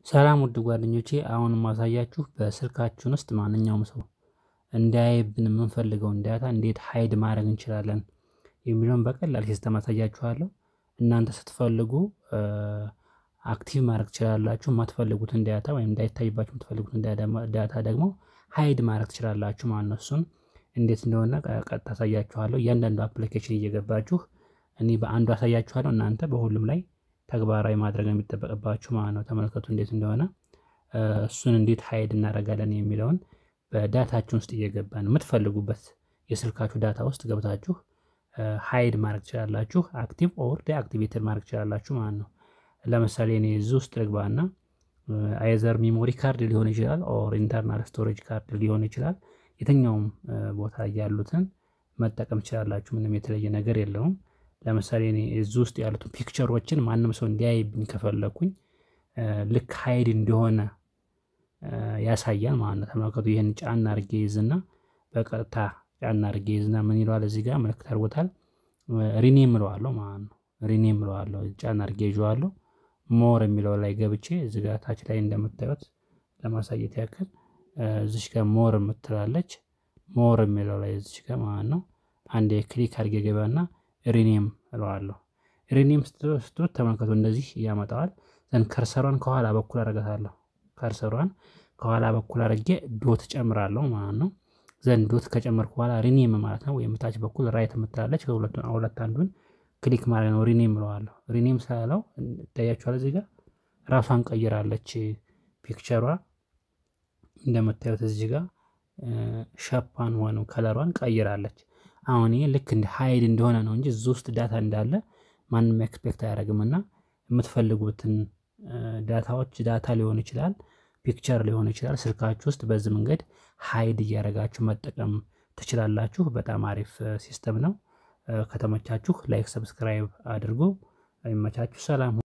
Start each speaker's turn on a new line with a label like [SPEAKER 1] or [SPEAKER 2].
[SPEAKER 1] ሰላም ውድ ጓደኞቼ አሁን ማሳያችሁ በስልካችን ውስጥ ማንኛውም ሰው እንዳያይብን የምንፈልገውን ዳታ እንዴት ሃይድ ማድረግ እንችላለን የሚለውን በቀላል ሲስተም አሳያችኋለሁ። እናንተ ስትፈልጉ አክቲቭ ማድረግ ትችላላችሁ። የማትፈልጉትን ዳታ ወይም እንዳይታይባችሁ የምትፈልጉትን ዳታ ደግሞ ሃይድ ማድረግ ትችላላችሁ ማለት ነው። እሱን እንዴት እንደሆነ ቀጥታ አሳያችኋለሁ። እያንዳንዱ አፕሊኬሽን እየገባችሁ እኔ በአንዱ አሳያችኋለሁ። እናንተ በሁሉም ላይ ተግባራዊ ማድረግ የሚጠበቅባችሁ ማለት ነው። ተመልከቱ እንዴት እንደሆነ እሱን እንዴት ሃይድ እናደርጋለን የሚለውን በዳታችን ውስጥ እየገባን የምትፈልጉበት የስልካችሁ ዳታ ውስጥ ገብታችሁ ሃይድ ማድረግ ትችላላችሁ። አክቲቭ ኦር ዲአክቲቬትድ ማድረግ ትችላላችሁ ማለት ነው። ለምሳሌ እኔ እዚህ ውስጥ ልግባና አይዘር ሜሞሪ ካርድ ሊሆን ይችላል ኦር ኢንተርናል ስቶሬጅ ካርድ ሊሆን ይችላል። የትኛውም ቦታ ያሉትን መጠቀም ትችላላችሁ። ምንም የተለየ ነገር የለውም። ለምሳሌ እኔ እዚህ ውስጥ ያሉት ፒክቸሮችን ማንም ሰው እንዲያይብኝ ከፈለኩኝ ልክ ሃይድ እንደሆነ ያሳያል ማለት ነው። ተመልከቱ ይሄን ጫና አድርጌ ይዝና በቀጥታ ጫና አድርጌ ይዝና ምን ይሏል እዚህ ጋር ምልክት አድርጎታል ሪኔም እለዋለሁ ማለት ነው። ሪኔም እለዋለሁ ጫና አድርጌ ይዤዋለሁ። ሞር የሚለው ላይ ገብቼ እዚህ ጋር ታች ላይ እንደምታዩት ለማሳየት ያክል እዚህ ጋር ሞር የምትላለች ሞር የሚለው ላይ እዚህ ጋር ማለት ነው። አንዴ ክሊክ አድርጌ ገባና ሪኔም እለዋለሁ። ሪኔም ስትሉት ተመልከቱ እንደዚህ ያመጣዋል። ዘን ከርሰሯን ከኋላ በኩል አደርጋታለሁ። ከርሰሯን ከኋላ በኩል አድርጌ ዶት ጨምራለሁ ማለት ነው። ዘን ዶት ከጨመርኩ በኋላ ሪኔም ማለት ነው። ወይም ታች በኩል ራይት የምትላለች ከሁለት አንዱን ክሊክ ማለት ነው። ሪኔም እለዋለሁ። ሪኔም ስላለው ታያችኋል እዚህ ጋር ራሷን ቀይራለች። ፒክቸሯ እንደምታዩት እዚህ ጋር ሻፓን ሆኖ ከለሯን ቀይራለች። አሁን ይሄ ልክ እንደ ሃይድ እንደሆነ ነው እንጂ እዚህ ውስጥ ዳታ እንዳለ ማንም ኤክስፔክት አያደርግምና የምትፈልጉትን ዳታ ሊሆን ይችላል ፒክቸር ሊሆን ይችላል ስልካችሁ ውስጥ በዚህ መንገድ ሃይድ እያደረጋችሁ መጠቀም ትችላላችሁ። በጣም አሪፍ ሲስተም ነው። ከተመቻችሁ ላይክ ሰብስክራይብ አድርጉ። አይመቻችሁ ሰላም